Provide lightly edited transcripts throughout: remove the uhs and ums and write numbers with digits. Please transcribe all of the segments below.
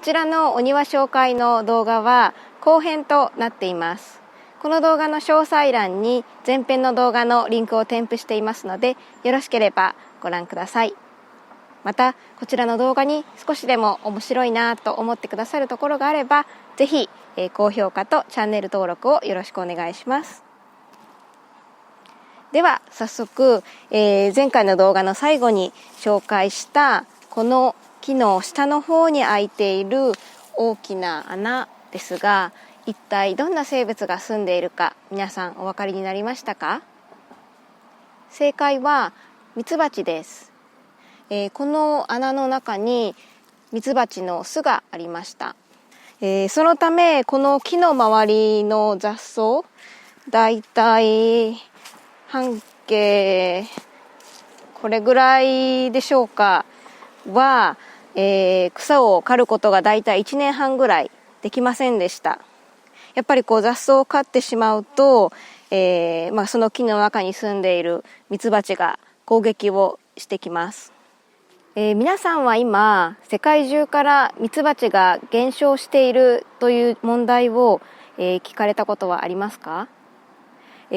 ちらのお庭紹介の動画は後編となっています。この動画の詳細欄に前編の動画のリンクを添付していますので、よろしければご覧ください。またこちらの動画に少しでも面白いなと思ってくださるところがあれば、ぜひ高評価とチャンネル登録をよろしくお願いします。では早速、前回の動画の最後に紹介したこの木の下の方に開いている大きな穴ですが、一体どんな生物が住んでいるか皆さんお分かりになりましたか？正解はミツバチです。この穴の中にミツバチの巣がありました。そのためこの木の周りの雑草、だいたい半径これぐらいでしょうかは、草を刈ることがだいたい1年半ぐらいできませんでした。やっぱり雑草を刈ってしまうと、その木の中に住んでいるミツバチが攻撃をしてきます。皆さんは今世界中からミツバチが減少しているという問題を、聞かれたことはありますか？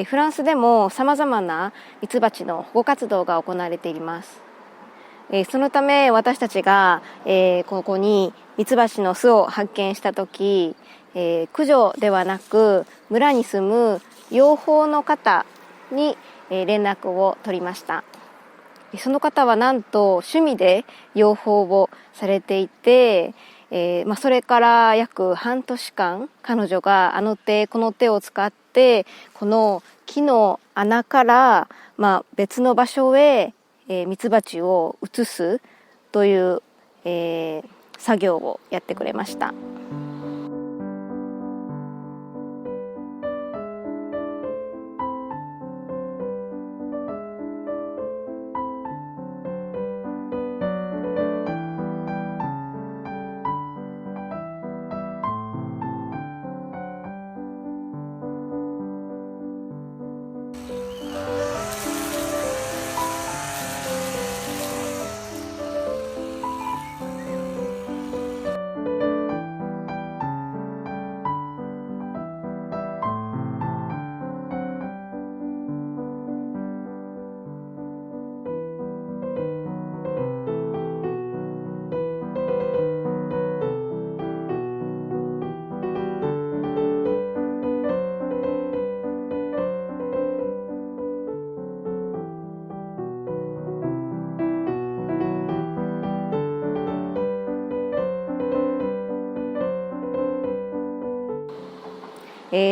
フランスでもさまざまなミツバチの保護活動が行われています。そのため私たちが、ここにミツバチの巣を発見したとき、駆除ではなく村に住む養蜂の方に、連絡を取りました。その方はなんと趣味で養蜂をされていて、それから約半年間彼女があの手この手を使ってこの木の穴から、別の場所へミツバチを移すという、作業をやってくれました。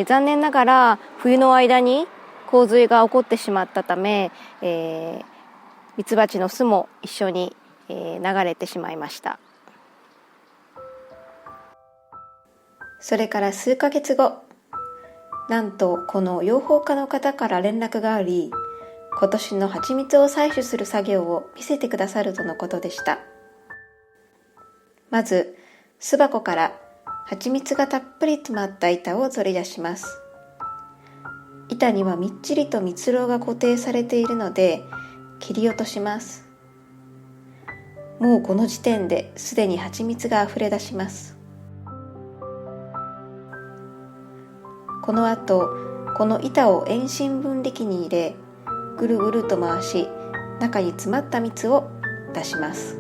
残念ながら冬の間に洪水が起こってしまったため、ミツバチの巣も一緒に、流れてしまいました。それから数ヶ月後、なんとこの養蜂家の方から連絡があり、今年の蜂蜜を採取する作業を見せてくださるとのことでした。まず巣箱から蜂蜜がたっぷり詰まった板を取り出します。板にはみっちりと蜜蝋が固定されているので切り落とします。もうこの時点ですでに蜂蜜があふれ出します。この後この板を遠心分離機に入れ、ぐるぐると回し中に詰まった蜜を出します。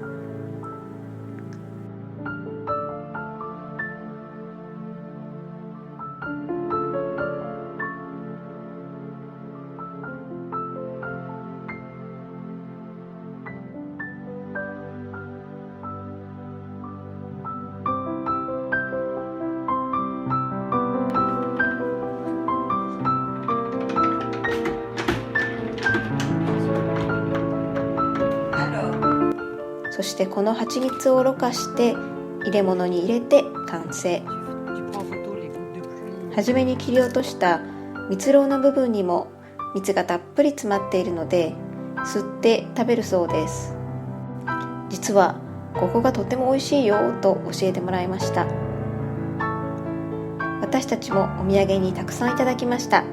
そしてこの蜂蜜をろ過して入れ物に入れて完成。はじめに切り落とした蜜蝋の部分にも蜜がたっぷり詰まっているので吸って食べるそうです。実はここがとても美味しいよと教えてもらいました。私たちもお土産にたくさんいただきました。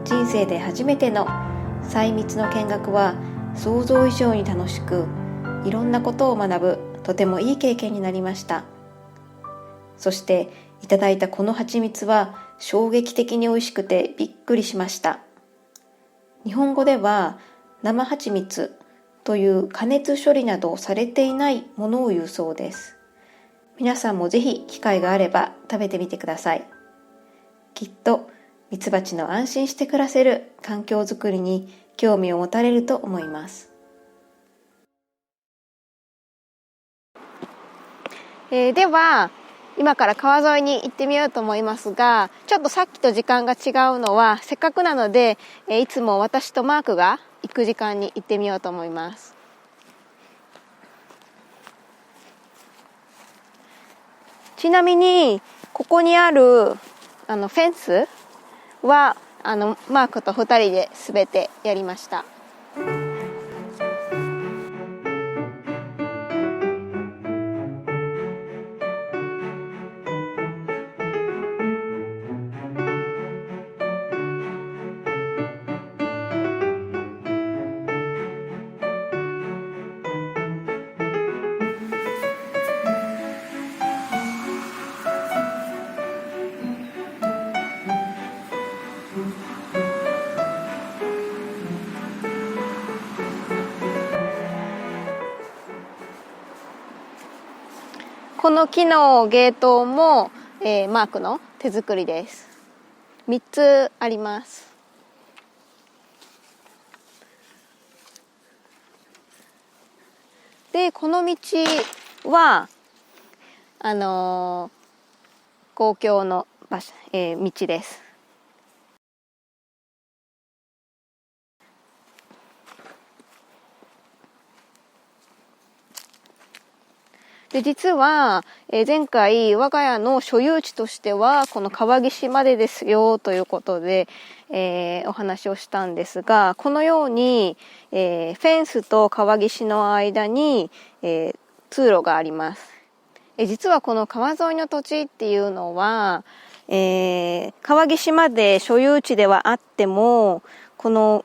人生で初めての細蜜の見学は想像以上に楽しく、いろんなことを学ぶとてもいい経験になりました。そしていただいたこの蜂蜜は衝撃的に美味しくてびっくりしました。日本語では生蜂蜜という加熱処理などされていないものを言うそうです。皆さんもぜひ機会があれば食べてみてください。きっとミツバチの安心して暮らせる環境づくりに興味を持たれると思います。では今から川沿いに行ってみようと思いますが、ちょっとさっきと時間が違うのはせっかくなので、いつも私とマークが行く時間に行ってみようと思います。ちなみにここにあるフェンスはマークと2人で全てやりました。この木のゲートも、マークの手作りです。3つあります。でこの道は公共の道です。で実は、前回我が家の所有地としてはこの川岸までですよということで、お話をしたんですが、このように、フェンスと川岸の間に、通路があります。実はこの川沿いの土地っていうのは、川岸まで所有地ではあってもこの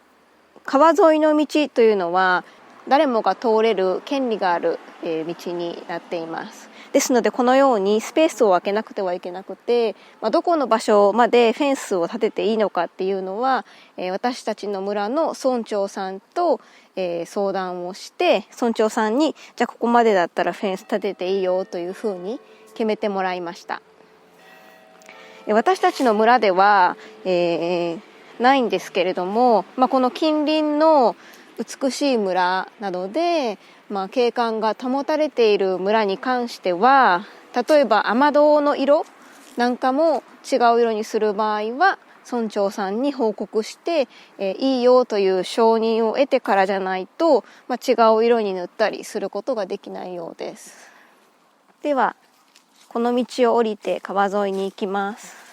川沿いの道というのは誰もが通れる権利がある道になっています。ですのでこのようにスペースを空けなくてはいけなくて、どこの場所までフェンスを立てていいのかっていうのは私たちの村の村長さんと相談をして、村長さんにじゃあここまでだったらフェンス立てていいよというふうに決めてもらいました。私たちの村では、ないんですけれども、この近隣の美しい村などで、景観が保たれている村に関しては、例えば雨戸の色なんかも違う色にする場合は村長さんに報告して、いいよという承認を得てからじゃないと、違う色に塗ったりすることができないようです。ではこの道を降りて川沿いに行きます。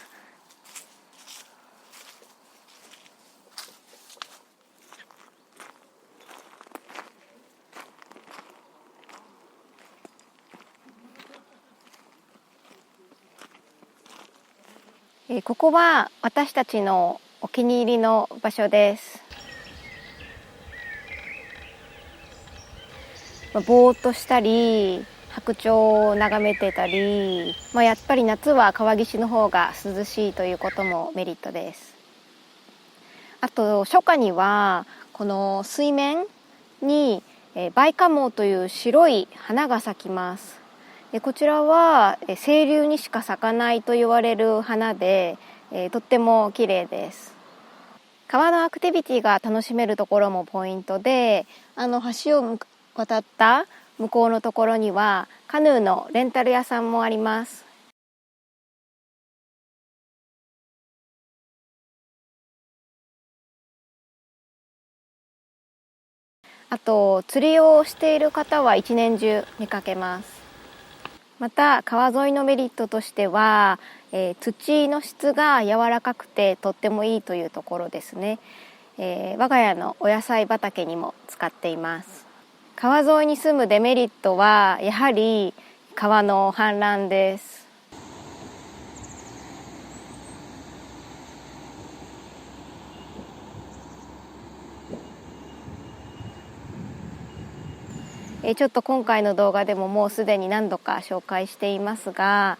ここは私たちのお気に入りの場所です。ぼーっとしたり白鳥を眺めてたり、やっぱり夏は川岸の方が涼しいということもメリットです。あと初夏にはこの水面にバイカモウという白い花が咲きます。こちらは清流にしか咲かないと言われる花で、とっても綺麗です。川のアクティビティが楽しめるところもポイントで、橋を渡った向こうのところにはカヌーのレンタル屋さんもあります。あと釣りをしている方は一年中見かけます。また川沿いのメリットとしては、土の質が柔らかくてとってもいいというところですね。我が家のお野菜畑にも使っています。川沿いに住むデメリットはやはり川の氾濫です。ちょっと今回の動画でももうすでに何度か紹介していますが、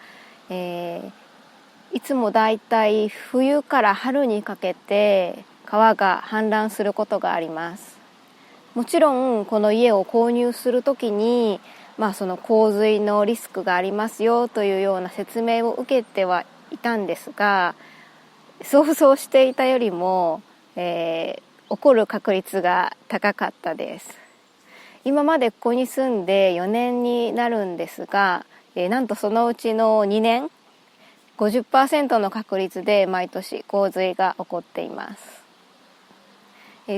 いつもだいたい冬から春にかけて川が氾濫することがあります。もちろんこの家を購入するときに、その洪水のリスクがありますよというような説明を受けてはいたんですが、想像していたよりも、起こる確率が高かったです。今までここに住んで4年になるんですが、なんとそのうちの2年 50% の確率で毎年洪水が起こっています。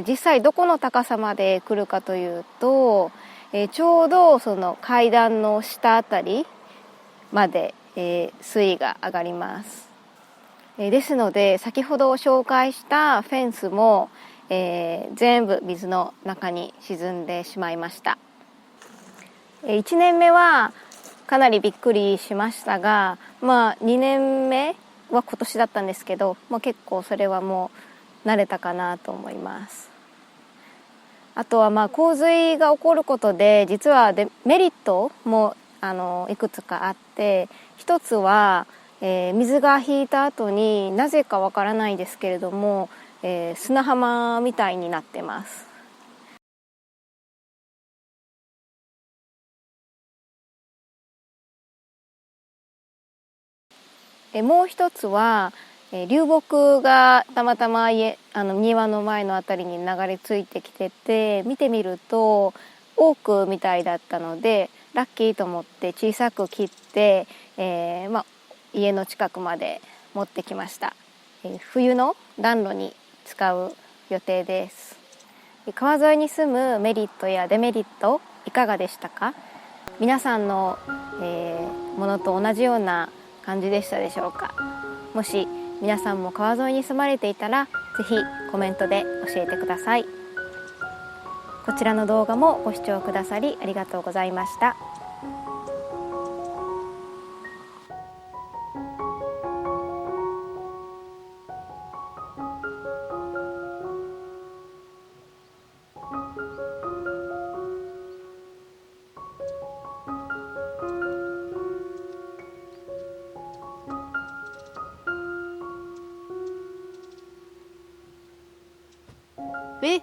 実際どこの高さまで来るかというと、ちょうどその階段の下あたりまで、水位が上がります。ですので先ほど紹介したフェンスも、全部水の中に沈んでしまいました。1年目はかなりびっくりしましたが、2年目は今年だったんですけど、結構それはもう慣れたかなと思います。あとは洪水が起こることで実はメリットもいくつかあって、一つは、水が引いた後になぜかわからないですけれども、砂浜みたいになってます。もう一つは流木がたまたま庭の前のあたりに流れ着いてきてて、見てみるとオークみたいだったのでラッキーと思って小さく切って、家の近くまで持ってきました。冬の暖炉に使う予定です。川沿いに住むメリットやデメリットいかがでしたか？皆さんの、ものと同じような感じでしたでしょうか？もし皆さんも川沿いに住まれていたら、ぜひコメントで教えてください。こちらの動画もご視聴くださりありがとうございました。え